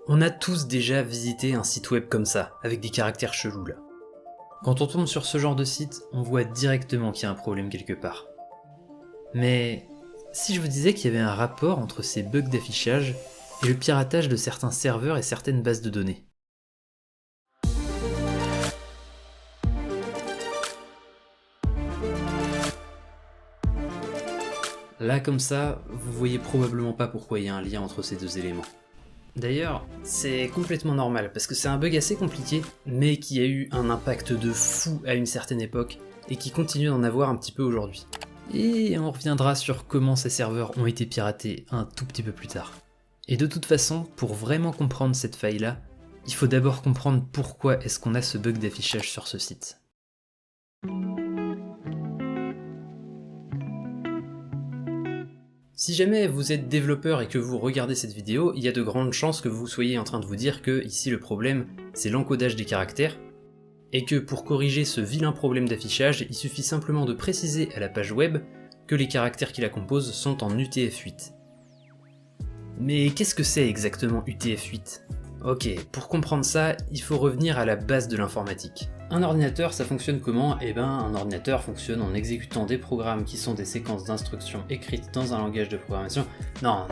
On a tous déjà visité un site web comme ça, avec des caractères chelous là. Quand on tombe sur ce genre de site, on voit directement qu'il y a un problème quelque part. Mais si je vous disais qu'il y avait un rapport entre ces bugs d'affichage et le piratage de certains serveurs et certaines bases de données? Là comme ça, vous voyez probablement pas pourquoi il y a un lien entre ces deux éléments. D'ailleurs, c'est complètement normal, parce que c'est un bug assez compliqué, mais qui a eu un impact de fou à une certaine époque, et qui continue d'en avoir un petit peu aujourd'hui. Et on reviendra sur comment ces serveurs ont été piratés un tout petit peu plus tard. Et de toute façon, pour vraiment comprendre cette faille-là, il faut d'abord comprendre pourquoi est-ce qu'on a ce bug d'affichage sur ce site. Si jamais vous êtes développeur et que vous regardez cette vidéo, il y a de grandes chances que vous soyez en train de vous dire que ici le problème c'est l'encodage des caractères, et que pour corriger ce vilain problème d'affichage, il suffit simplement de préciser à la page web que les caractères qui la composent sont en UTF-8. Mais qu'est-ce que c'est exactement UTF-8 ? Ok, pour comprendre ça, il faut revenir à la base de l'informatique. Un ordinateur, ça fonctionne comment ? Eh ben, un ordinateur fonctionne en exécutant des programmes qui sont des séquences d'instructions écrites dans un langage de programmation. Non.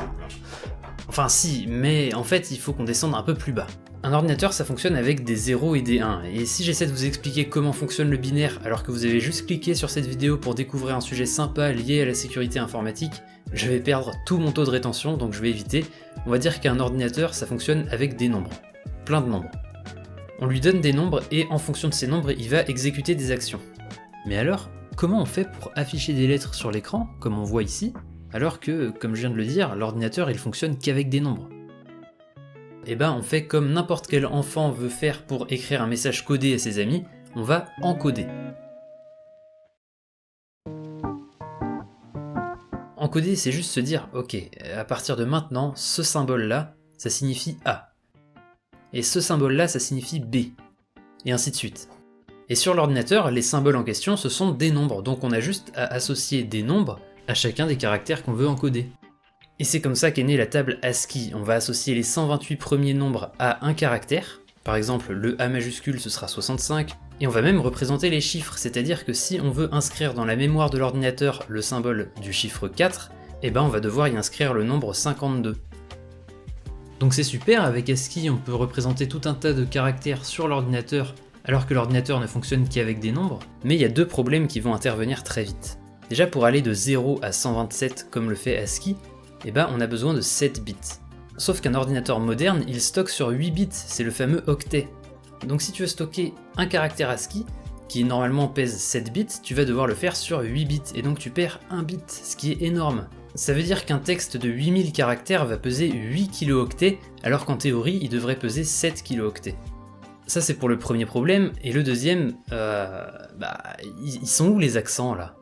Enfin si, mais en fait, il faut qu'on descende un peu plus bas. Un ordinateur, ça fonctionne avec des 0 et des 1, et si j'essaie de vous expliquer comment fonctionne le binaire alors que vous avez juste cliqué sur cette vidéo pour découvrir un sujet sympa lié à la sécurité informatique, je vais perdre tout mon taux de rétention, donc je vais éviter. On va dire qu'un ordinateur, ça fonctionne avec des nombres. Plein de nombres. On lui donne des nombres et en fonction de ces nombres, il va exécuter des actions. Mais alors, comment on fait pour afficher des lettres sur l'écran, comme on voit ici, alors que, comme je viens de le dire, l'ordinateur il fonctionne qu'avec des nombres ? Eh ben on fait comme n'importe quel enfant veut faire pour écrire un message codé à ses amis, on va encoder. Encoder, c'est juste se dire, ok, à partir de maintenant, ce symbole-là, ça signifie A. Et ce symbole-là, ça signifie B. Et ainsi de suite. Et sur l'ordinateur, les symboles en question, ce sont des nombres, donc on a juste à associer des nombres à chacun des caractères qu'on veut encoder. Et c'est comme ça qu'est née la table ASCII. On va associer les 128 premiers nombres à un caractère. Par exemple, le A majuscule, ce sera 65. Et on va même représenter les chiffres, c'est-à-dire que si on veut inscrire dans la mémoire de l'ordinateur le symbole du chiffre 4, eh ben on va devoir y inscrire le nombre 52. Donc c'est super, avec ASCII on peut représenter tout un tas de caractères sur l'ordinateur alors que l'ordinateur ne fonctionne qu'avec des nombres, mais il y a deux problèmes qui vont intervenir très vite. Déjà pour aller de 0 à 127 comme le fait ASCII, eh ben on a besoin de 7 bits. Sauf qu'un ordinateur moderne, il stocke sur 8 bits, c'est le fameux octet. Donc si tu veux stocker un caractère ASCII, qui normalement pèse 7 bits, tu vas devoir le faire sur 8 bits, et donc tu perds 1 bit, ce qui est énorme. Ça veut dire qu'un texte de 8000 caractères va peser 8 kilooctets, alors qu'en théorie, il devrait peser 7 kilooctets. Ça c'est pour le premier problème, et le deuxième, ils sont où les accents là ?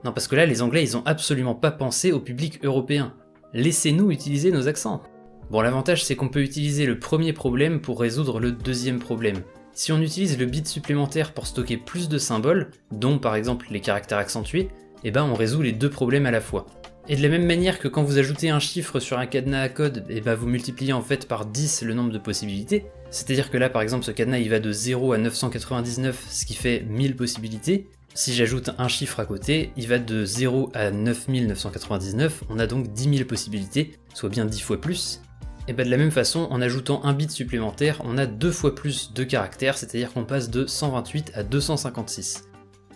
Non parce que là, les Anglais, ils ont absolument pas pensé au public européen. Laissez-nous utiliser nos accents. Bon, l'avantage c'est qu'on peut utiliser le premier problème pour résoudre le deuxième problème. Si on utilise le bit supplémentaire pour stocker plus de symboles, dont par exemple les caractères accentués, eh ben on résout les deux problèmes à la fois. Et de la même manière que quand vous ajoutez un chiffre sur un cadenas à code, eh ben vous multipliez en fait par 10 le nombre de possibilités, c'est-à-dire que là par exemple ce cadenas il va de 0 à 999, ce qui fait 1000 possibilités. Si j'ajoute un chiffre à côté, il va de 0 à 9999, on a donc 10 000 possibilités, soit bien 10 fois plus. Et bah de la même façon, en ajoutant un bit supplémentaire, on a 2 fois plus de caractères, c'est-à-dire qu'on passe de 128 à 256.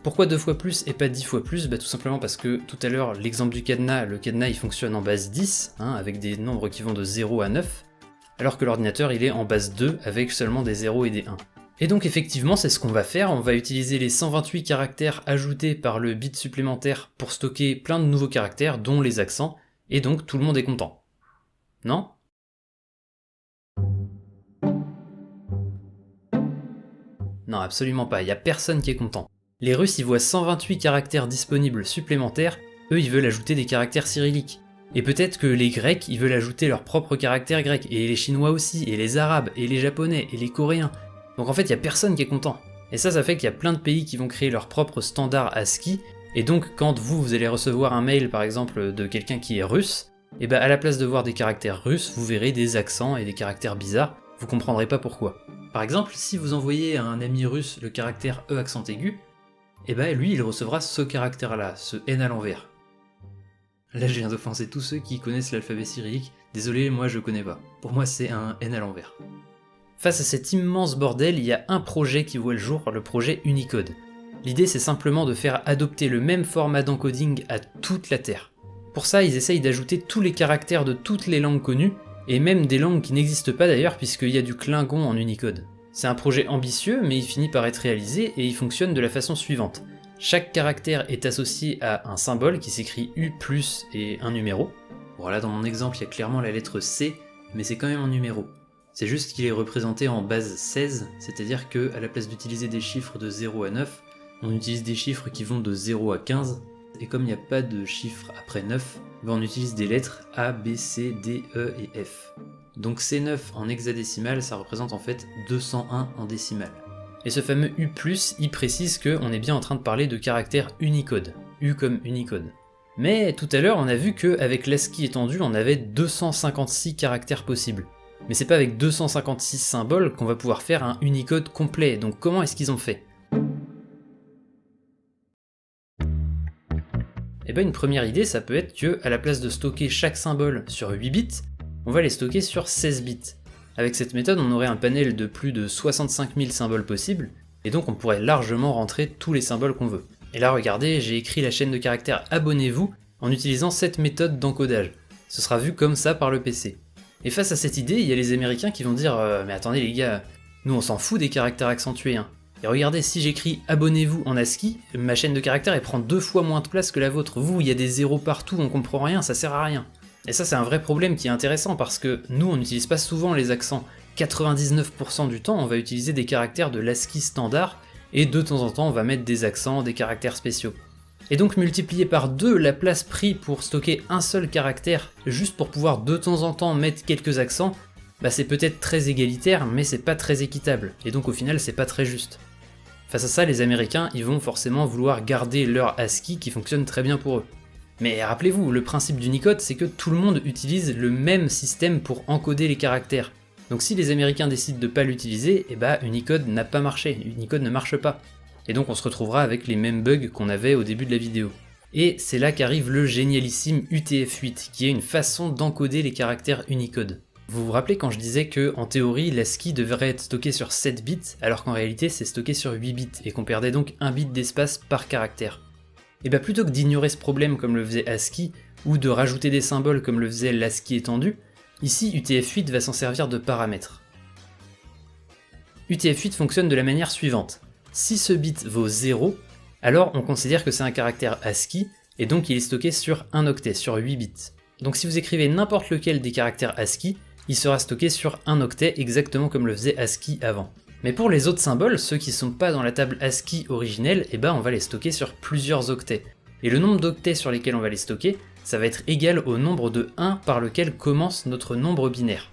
Pourquoi 2 fois plus et pas 10 fois plus ? Tout simplement parce que tout à l'heure, l'exemple du cadenas, le cadenas il fonctionne en base 10, avec des nombres qui vont de 0 à 9, alors que l'ordinateur il est en base 2 avec seulement des 0 et des 1. Et donc effectivement c'est ce qu'on va faire, on va utiliser les 128 caractères ajoutés par le bit supplémentaire pour stocker plein de nouveaux caractères, dont les accents, et donc tout le monde est content. Non ? Non, absolument pas, il y a personne qui est content. Les Russes ils voient 128 caractères disponibles supplémentaires, eux ils veulent ajouter des caractères cyrilliques. Et peut-être que les Grecs ils veulent ajouter leurs propres caractères grecs, et les Chinois aussi, et les Arabes, et les Japonais, et les Coréens. Donc en fait il y a personne qui est content. Et ça fait qu'il y a plein de pays qui vont créer leur propre standard ASCII, et donc quand vous allez recevoir un mail par exemple de quelqu'un qui est russe, et bah à la place de voir des caractères russes, vous verrez des accents et des caractères bizarres, vous comprendrez pas pourquoi. Par exemple, si vous envoyez à un ami russe le caractère E accent aigu, et bah lui il recevra ce caractère-là, ce N à l'envers. Là je viens d'offenser tous ceux qui connaissent l'alphabet cyrillique, désolé, moi je connais pas. Pour moi c'est un N à l'envers. Face à cet immense bordel, il y a un projet qui voit le jour, le projet Unicode. L'idée c'est simplement de faire adopter le même format d'encoding à toute la Terre. Pour ça, ils essayent d'ajouter tous les caractères de toutes les langues connues, et même des langues qui n'existent pas d'ailleurs puisqu'il y a du Klingon en Unicode. C'est un projet ambitieux, mais il finit par être réalisé et il fonctionne de la façon suivante. Chaque caractère est associé à un symbole qui s'écrit U plus et un numéro. Voilà, dans mon exemple, il y a clairement la lettre C, mais c'est quand même un numéro. C'est juste qu'il est représenté en base 16, c'est-à-dire que à la place d'utiliser des chiffres de 0 à 9, on utilise des chiffres qui vont de 0 à 15, et comme il n'y a pas de chiffres après 9, on utilise des lettres A, B, C, D, E et F. Donc C9 en hexadécimal, ça représente en fait 201 en décimale. Et ce fameux U+, il précise qu'on est bien en train de parler de caractères Unicode, U comme Unicode. Mais tout à l'heure, on a vu qu'avec l'ASCII étendu, on avait 256 caractères possibles. Mais c'est pas avec 256 symboles qu'on va pouvoir faire un Unicode complet, donc comment est-ce qu'ils ont fait ? Et bien une première idée, ça peut être que, à la place de stocker chaque symbole sur 8 bits, on va les stocker sur 16 bits. Avec cette méthode, on aurait un panel de plus de 65 000 symboles possibles, et donc on pourrait largement rentrer tous les symboles qu'on veut. Et là regardez, j'ai écrit la chaîne de caractères abonnez-vous en utilisant cette méthode d'encodage. Ce sera vu comme ça par le PC. Et face à cette idée, il y a les Américains qui vont dire mais attendez les gars, nous on s'en fout des caractères accentués, hein. Et regardez, si j'écris abonnez-vous en ASCII, ma chaîne de caractères elle prend 2 fois moins de place que la vôtre. Vous, il y a des zéros partout, on comprend rien, ça sert à rien. Et ça c'est un vrai problème qui est intéressant parce que nous on n'utilise pas souvent les accents. 99% du temps on va utiliser des caractères de l'ASCII standard et de temps en temps on va mettre des accents, des caractères spéciaux. Et donc multiplier par 2 la place prise pour stocker un seul caractère juste pour pouvoir de temps en temps mettre quelques accents, bah c'est peut-être très égalitaire mais c'est pas très équitable et donc au final c'est pas très juste. Face à ça, les Américains, ils vont forcément vouloir garder leur ASCII qui fonctionne très bien pour eux. Mais rappelez-vous, le principe d'Unicode, c'est que tout le monde utilise le même système pour encoder les caractères. Donc si les Américains décident de pas l'utiliser, et bah Unicode n'a pas marché, Unicode ne marche pas. Et donc on se retrouvera avec les mêmes bugs qu'on avait au début de la vidéo. Et c'est là qu'arrive le génialissime UTF-8, qui est une façon d'encoder les caractères Unicode. Vous vous rappelez quand je disais que, en théorie, l'ASCII devrait être stocké sur 7 bits, alors qu'en réalité c'est stocké sur 8 bits, et qu'on perdait donc 1 bit d'espace par caractère. Et bah plutôt que d'ignorer ce problème comme le faisait ASCII, ou de rajouter des symboles comme le faisait l'ASCII étendu, ici UTF-8 va s'en servir de paramètre. UTF-8 fonctionne de la manière suivante. Si ce bit vaut 0, alors on considère que c'est un caractère ASCII, et donc il est stocké sur 1 octet, sur 8 bits. Donc si vous écrivez n'importe lequel des caractères ASCII, il sera stocké sur 1 octet exactement comme le faisait ASCII avant. Mais pour les autres symboles, ceux qui sont pas dans la table ASCII originelle, eh ben on va les stocker sur plusieurs octets. Et le nombre d'octets sur lesquels on va les stocker, ça va être égal au nombre de 1 par lequel commence notre nombre binaire.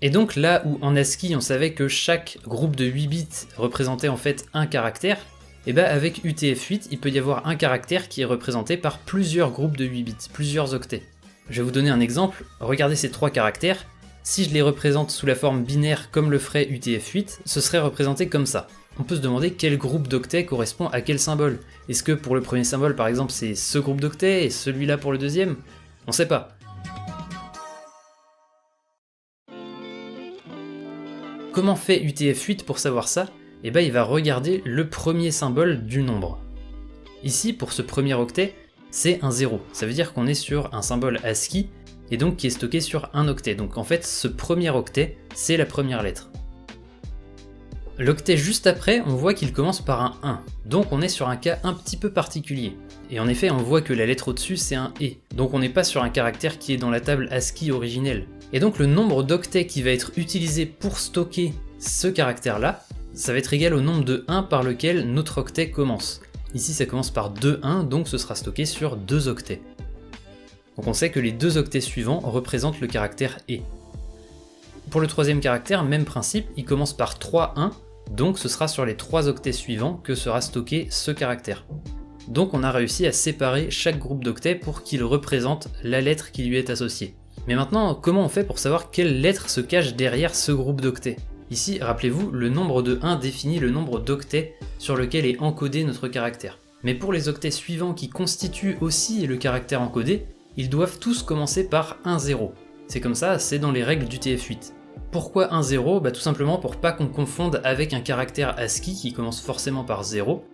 Et donc là où en ASCII on savait que chaque groupe de 8 bits représentait en fait un caractère, et bah avec UTF-8 il peut y avoir un caractère qui est représenté par plusieurs groupes de 8 bits, plusieurs octets. Je vais vous donner un exemple, regardez ces 3 caractères, si je les représente sous la forme binaire comme le ferait UTF-8, ce serait représenté comme ça. On peut se demander quel groupe d'octets correspond à quel symbole. Est-ce que pour le premier symbole par exemple c'est ce groupe d'octets et celui-là pour le deuxième ? On sait pas. Comment fait UTF-8 pour savoir ça ? Eh ben il va regarder le premier symbole du nombre. Ici pour ce premier octet, c'est un 0. Ça veut dire qu'on est sur un symbole ASCII et donc qui est stocké sur un octet. Donc en fait ce premier octet, c'est la première lettre. L'octet juste après, on voit qu'il commence par un 1, donc on est sur un cas un petit peu particulier. Et en effet, on voit que la lettre au-dessus c'est un E, donc on n'est pas sur un caractère qui est dans la table ASCII originelle. Et donc le nombre d'octets qui va être utilisé pour stocker ce caractère-là, ça va être égal au nombre de 1 par lequel notre octet commence. Ici ça commence par 2 1, donc ce sera stocké sur 2 octets. Donc on sait que les 2 octets suivants représentent le caractère E. Pour le troisième caractère, même principe, il commence par 3 1, donc ce sera sur les 3 octets suivants que sera stocké ce caractère. Donc on a réussi à séparer chaque groupe d'octets pour qu'il représente la lettre qui lui est associée. Mais maintenant, comment on fait pour savoir quelle lettre se cache derrière ce groupe d'octets? Ici, rappelez-vous, le nombre de 1 définit le nombre d'octets sur lequel est encodé notre caractère. Mais pour les octets suivants qui constituent aussi le caractère encodé, ils doivent tous commencer par 1-0. C'est comme ça, c'est dans les règles d'UTF-8. Pourquoi 1-0 ? Tout simplement pour pas qu'on confonde avec un caractère ASCII qui commence forcément par 0,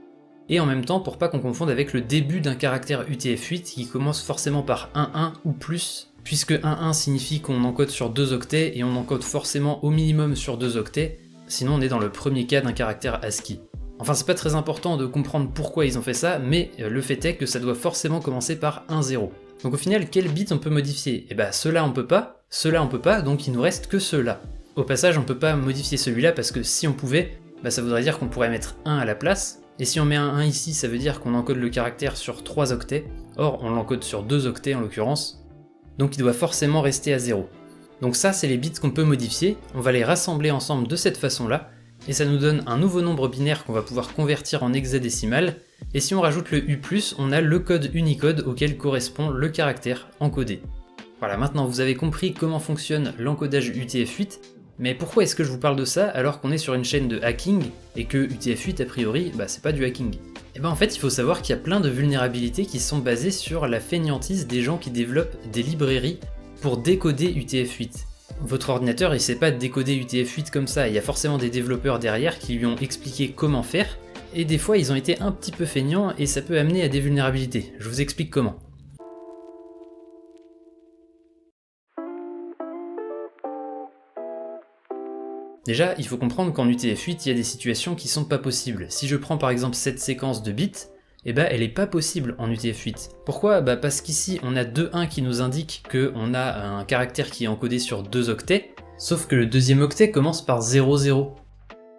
et en même temps pour pas qu'on confonde avec le début d'un caractère UTF-8 qui commence forcément par 1-1 ou plus, puisque 1-1 signifie qu'on encode sur 2 octets et on encode forcément au minimum sur 2 octets, sinon on est dans le premier cas d'un caractère ASCII. Enfin, c'est pas très important de comprendre pourquoi ils ont fait ça, mais le fait est que ça doit forcément commencer par 1-0. Donc au final, quel bit on peut modifier ? Ceux-là on peut pas, donc il nous reste que ceux-là. Au passage, on peut pas modifier celui-là parce que si on pouvait, ça voudrait dire qu'on pourrait mettre 1 à la place, et si on met un 1 ici, ça veut dire qu'on encode le caractère sur 3 octets, or on l'encode sur 2 octets en l'occurrence, donc il doit forcément rester à 0. Donc ça, c'est les bits qu'on peut modifier, on va les rassembler ensemble de cette façon-là, et ça nous donne un nouveau nombre binaire qu'on va pouvoir convertir en hexadécimal, et si on rajoute le U+, on a le code Unicode auquel correspond le caractère encodé. Voilà, maintenant vous avez compris comment fonctionne l'encodage UTF-8, mais pourquoi est-ce que je vous parle de ça alors qu'on est sur une chaîne de hacking, et que UTF-8 a priori, c'est pas du hacking? En fait, il faut savoir qu'il y a plein de vulnérabilités qui sont basées sur la fainéantise des gens qui développent des librairies pour décoder UTF-8. Votre ordinateur il sait pas décoder UTF-8 comme ça, il y a forcément des développeurs derrière qui lui ont expliqué comment faire, et des fois ils ont été un petit peu feignants et ça peut amener à des vulnérabilités. Je vous explique comment. Déjà, il faut comprendre qu'en UTF-8, il y a des situations qui sont pas possibles. Si je prends par exemple cette séquence de bits, elle est pas possible en UTF-8. Pourquoi ? Parce qu'ici, on a 2-1 qui nous indique qu'on a un caractère qui est encodé sur 2 octets, sauf que le deuxième octet commence par 0-0.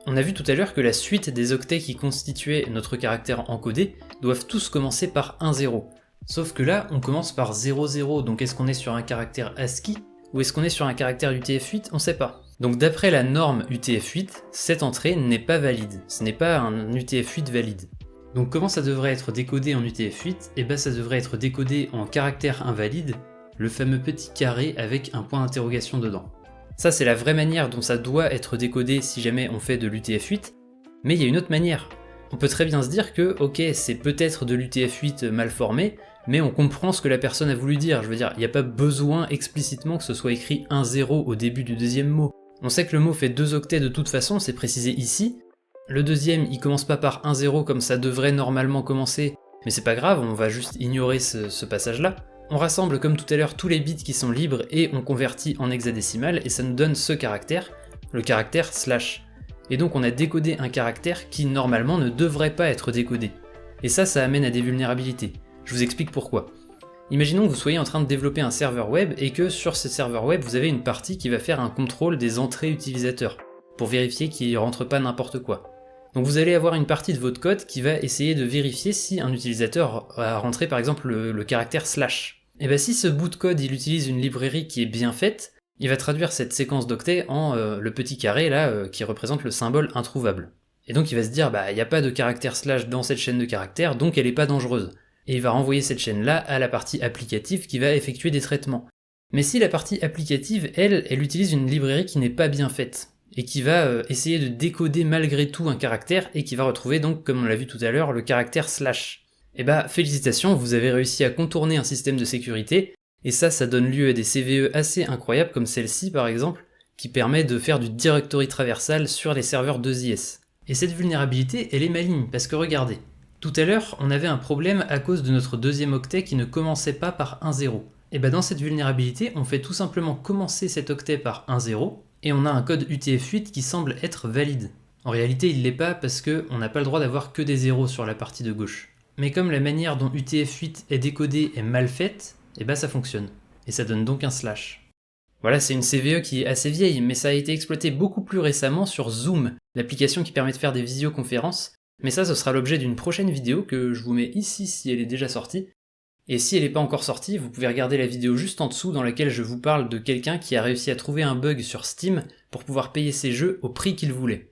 On a vu tout à l'heure que la suite des octets qui constituaient notre caractère encodé doivent tous commencer par 1-0. Sauf que là, on commence par 0-0, donc est-ce qu'on est sur un caractère ASCII ou est-ce qu'on est sur un caractère UTF-8 ? On sait pas. Donc d'après la norme UTF-8, cette entrée n'est pas valide, ce n'est pas un UTF-8 valide. Donc comment ça devrait être décodé en UTF-8 ? Ça devrait être décodé en caractère invalide, le fameux petit carré avec un point d'interrogation dedans. Ça c'est la vraie manière dont ça doit être décodé si jamais on fait de l'UTF-8, mais il y a une autre manière. On peut très bien se dire que, ok, c'est peut-être de l'UTF-8 mal formé, mais on comprend ce que la personne a voulu dire. Je veux dire, il n'y a pas besoin explicitement que ce soit écrit 1-0 au début du deuxième mot. On sait que le mot fait 2 octets de toute façon, c'est précisé ici. Le deuxième, il commence pas par 1-0 comme ça devrait normalement commencer, mais c'est pas grave, on va juste ignorer ce passage-là. On rassemble comme tout à l'heure tous les bits qui sont libres et on convertit en hexadécimal et ça nous donne ce caractère, le caractère /. Et donc on a décodé un caractère qui normalement ne devrait pas être décodé. Et ça amène à des vulnérabilités. Je vous explique pourquoi. Imaginons que vous soyez en train de développer un serveur web et que sur ce serveur web vous avez une partie qui va faire un contrôle des entrées utilisateurs, pour vérifier qu'il ne rentre pas n'importe quoi. Donc vous allez avoir une partie de votre code qui va essayer de vérifier si un utilisateur a rentré par exemple le caractère /. Si ce bout de code il utilise une librairie qui est bien faite, il va traduire cette séquence d'octets en le petit carré là qui représente le symbole introuvable. Et donc il va se dire il n'y a pas de caractère / dans cette chaîne de caractères donc elle n'est pas dangereuse. Et il va renvoyer cette chaîne-là à la partie applicative qui va effectuer des traitements. Mais si la partie applicative, elle utilise une librairie qui n'est pas bien faite, et qui va essayer de décoder malgré tout un caractère, et qui va retrouver donc, comme on l'a vu tout à l'heure, le caractère /. Félicitations, vous avez réussi à contourner un système de sécurité, et ça donne lieu à des CVE assez incroyables comme celle-ci par exemple, qui permet de faire du directory traversal sur les serveurs 2IS. Et cette vulnérabilité, elle est maligne, parce que regardez, tout à l'heure, on avait un problème à cause de notre deuxième octet qui ne commençait pas par 1-0. Dans cette vulnérabilité, on fait tout simplement commencer cet octet par 1-0, et on a un code UTF-8 qui semble être valide. En réalité, il l'est pas parce qu'on n'a pas le droit d'avoir que des zéros sur la partie de gauche. Mais comme la manière dont UTF-8 est décodé est mal faite, ça fonctionne. Et ça donne donc un /. Voilà, c'est une CVE qui est assez vieille, mais ça a été exploité beaucoup plus récemment sur Zoom, l'application qui permet de faire des visioconférences. Mais ça, ce sera l'objet d'une prochaine vidéo que je vous mets ici si elle est déjà sortie. Et si elle n'est pas encore sortie, vous pouvez regarder la vidéo juste en dessous dans laquelle je vous parle de quelqu'un qui a réussi à trouver un bug sur Steam pour pouvoir payer ses jeux au prix qu'il voulait.